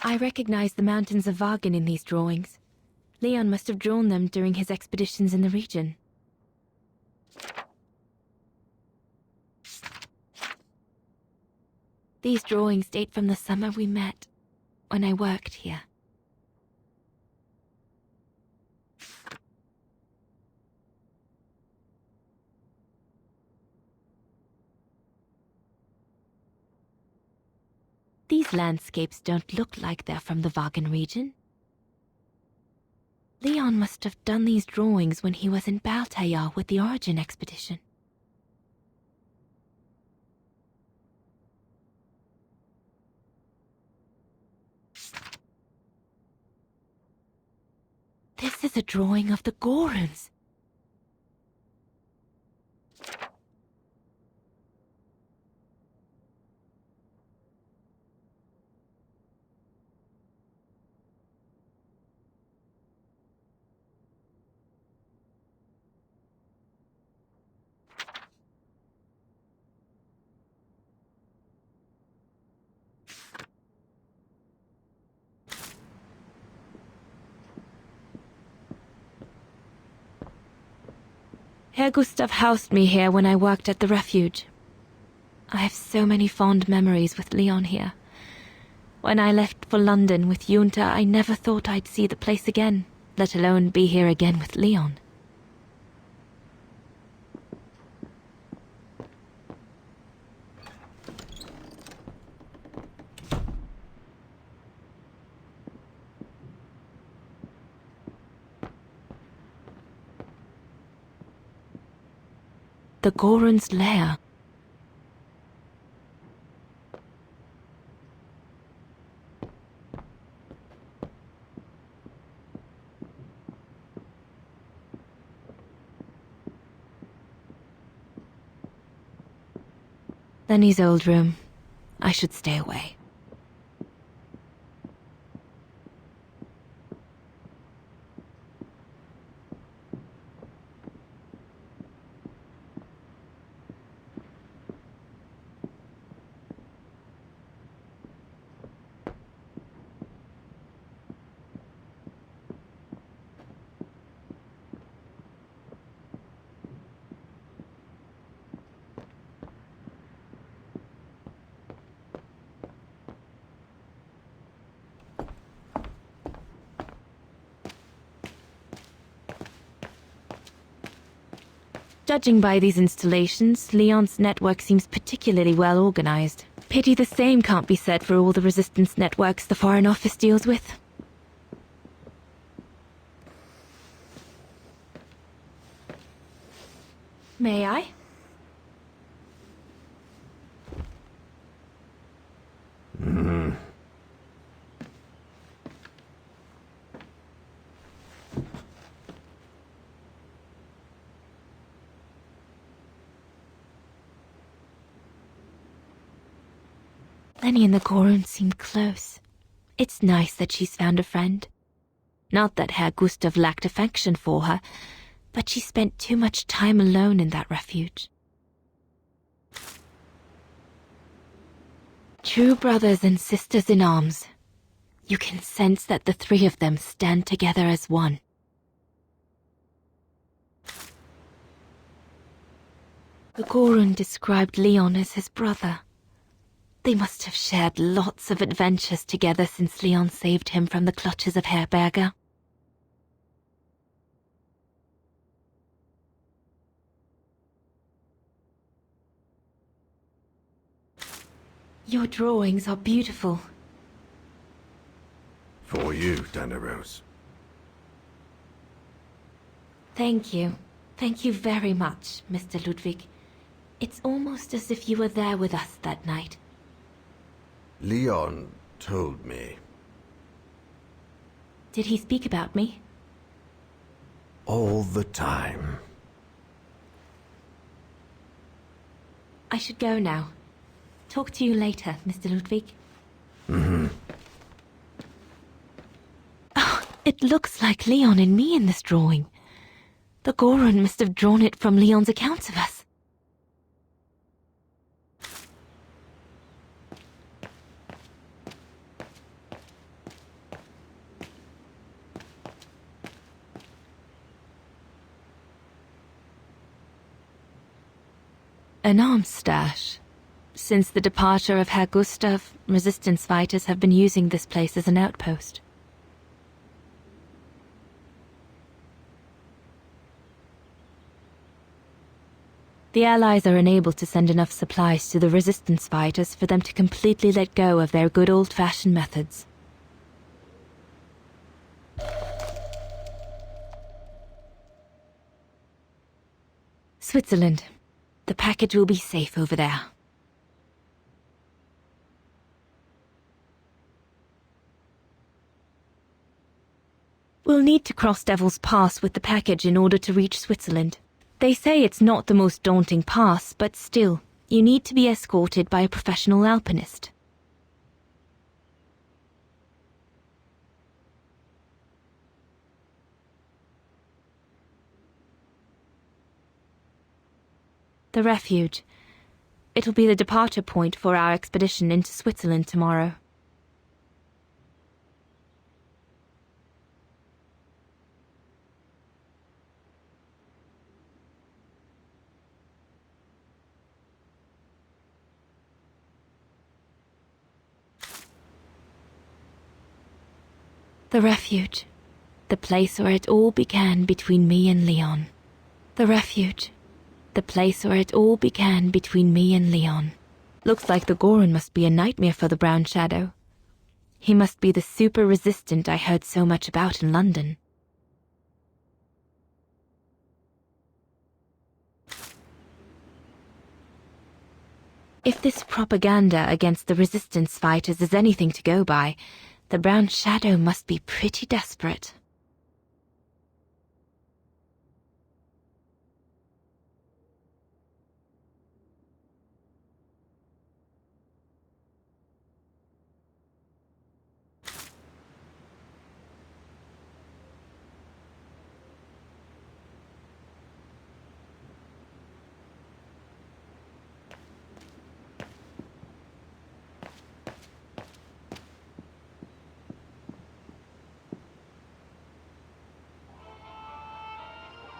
I recognize the mountains of Vagen in these drawings. Leon must have drawn them during his expeditions in the region. These drawings date from the summer we met, when I worked here. These landscapes don't look like they're from the Vagen region. Leon must have done these drawings when he was in Baltayar with the Origin expedition. This is a drawing of the Goruns. Herr Gustav housed me here when I worked at the refuge. I have so many fond memories with Leon here. When I left for London with Junta, I never thought I'd see the place again, let alone be here again with Leon. The Gorun's lair. Lenny's old room. I should stay away. Judging by these installations, Leon's network seems particularly well organized. Pity the same can't be said for all the resistance networks the Foreign Office deals with. May I? Lenny and the Gorun seem close. It's nice that she's found a friend. Not that Herr Gustav lacked affection for her, but she spent too much time alone in that refuge. True brothers and sisters in arms. You can sense that the three of them stand together as one. The Gorun described Leon as his brother. They must have shared lots of adventures together since Leon saved him from the clutches of Herberger. Your drawings are beautiful. For you, Dannerose. Thank you. Thank you very much, Mr. Ludwig. It's almost as if you were there with us that night. Leon told me. Did he speak about me? All the time. I should go now. Talk to you later, Mr. Ludwig. Oh, it looks like Leon and me in this drawing. The Gorun must have drawn it from Leon's accounts of us. An arms stash. Since the departure of Herr Gustav, resistance fighters have been using this place as an outpost. The Allies are unable to send enough supplies to the resistance fighters for them to completely let go of their good old-fashioned methods. Switzerland. The package will be safe over there. We'll need to cross Devil's Pass with the package in order to reach Switzerland. They say it's not the most daunting pass, but still, you need to be escorted by a professional alpinist. The refuge. It'll be the departure point for our expedition into Switzerland tomorrow. The refuge. The place where it all began between me and Leon. The refuge. The place where it all began between me and Leon. Looks like the Goron must be a nightmare for the Brown Shadow. He must be the super resistant I heard so much about in London. If this propaganda against the resistance fighters is anything to go by, the Brown Shadow must be pretty desperate.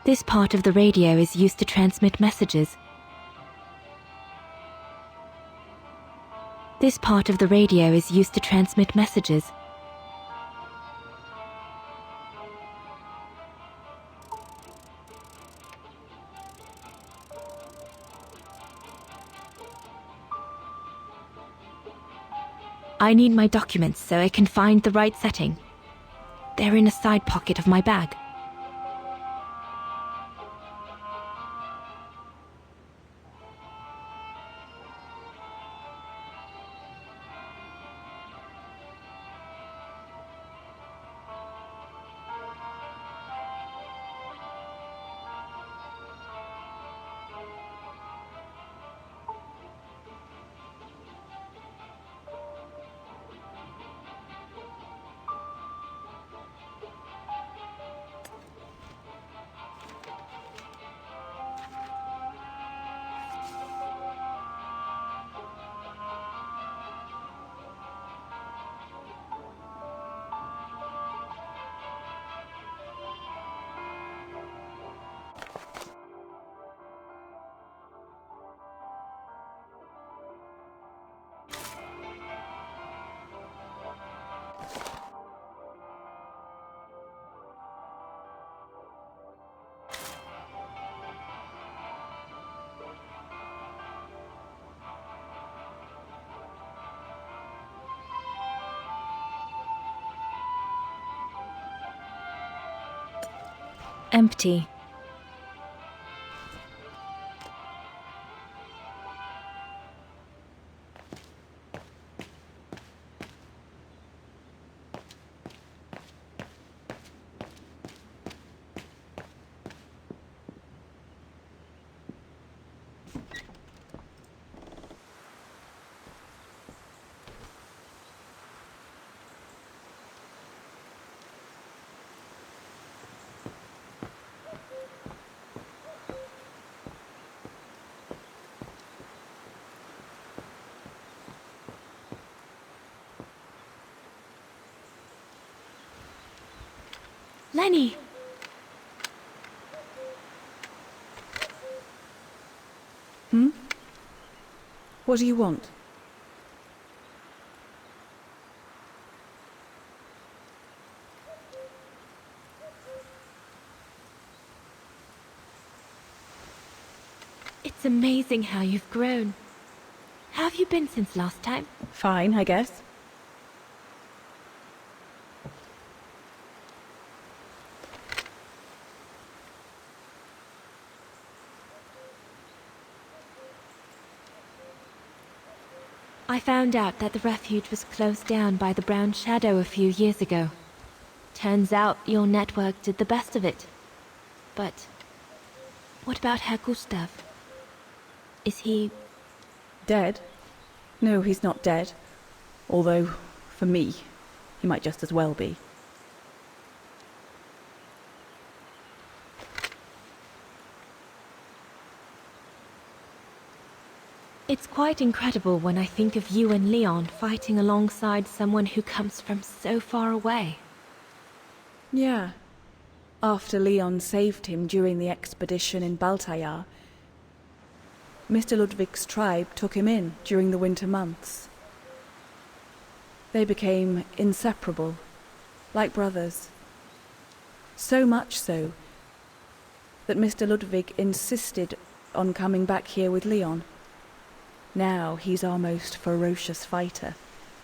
This part of the radio is used to transmit messages. This part of the radio is used to transmit messages. I need my documents so I can find the right setting. They're in a side pocket of my bag. Empty. Lenny! Hmm? What do you want? It's amazing how you've grown. How have you been since last time? Fine, I guess. I found out that the refuge was closed down by the Brown Shadow a few years ago. Turns out your network did the best of it. But what about Herr Gustav? Is he... Dead? No, he's not dead. Although, for me, he might just as well be. It's quite incredible when I think of you and Leon fighting alongside someone who comes from so far away. Yeah. After Leon saved him during the expedition in Baltayar, Mr. Ludwig's tribe took him in during the winter months. They became inseparable, like brothers. So much so that Mr. Ludwig insisted on coming back here with Leon. Now he's our most ferocious fighter,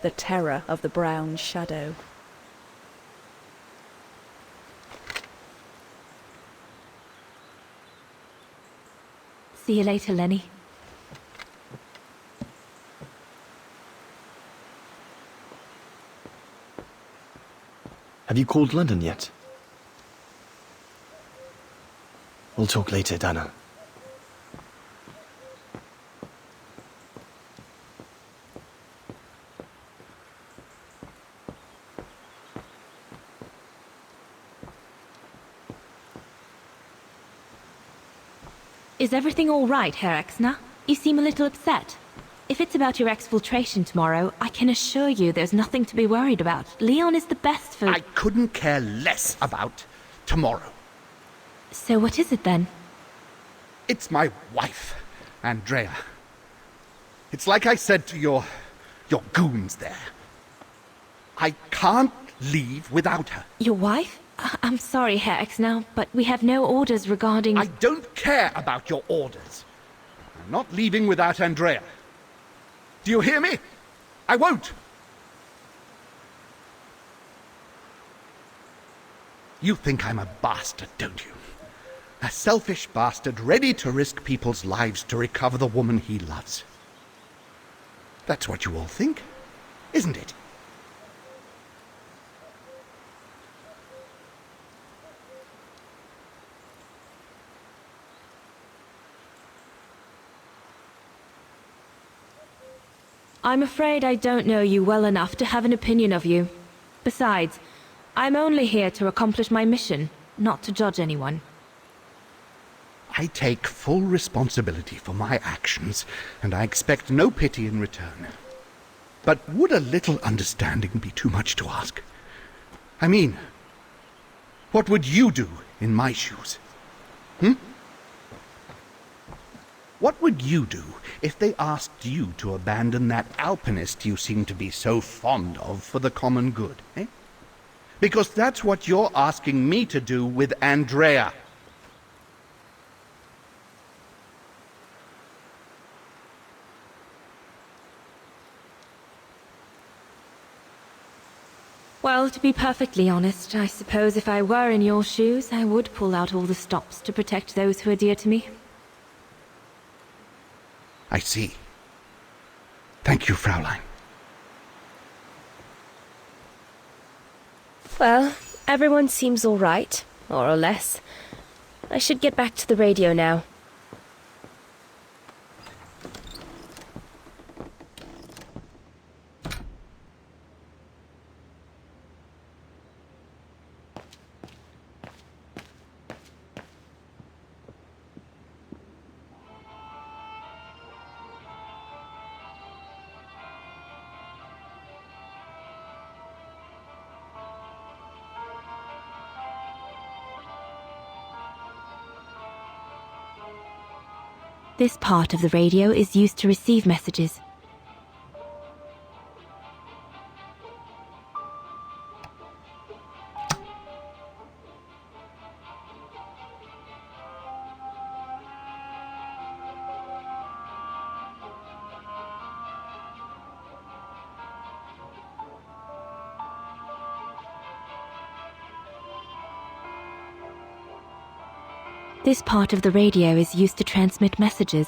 the terror of the Brown Shadow. See you later, Lenny. Have you called London yet? We'll talk later, Dana. Is everything all right, Herr Exner? You seem a little upset. If it's about your exfiltration tomorrow, I can assure you there's nothing to be worried about. Leon is the best for... I couldn't care less about tomorrow. So what is it then? It's my wife, Andrea. It's like I said to your goons there. I can't leave without her. Your wife? I'm sorry, Herr Exner, but we have no orders regarding... I don't care about your orders. I'm not leaving without Andrea. Do you hear me? I won't. You think I'm a bastard, don't you? A selfish bastard ready to risk people's lives to recover the woman he loves. That's what you all think, isn't it? I'm afraid I don't know you well enough to have an opinion of you. Besides, I'm only here to accomplish my mission, not to judge anyone. I take full responsibility for my actions, and I expect no pity in return. But would a little understanding be too much to ask? I mean, what would you do in my shoes? What would you do if they asked you to abandon that alpinist you seem to be so fond of for the common good, eh? Because that's what you're asking me to do with Andrea. Well, to be perfectly honest, I suppose if I were in your shoes, I would pull out all the stops to protect those who are dear to me. I see. Thank you, Fraulein. Well, everyone seems all right, more or less. I should get back to the radio now. This part of the radio is used to receive messages. This part of the radio is used to transmit messages.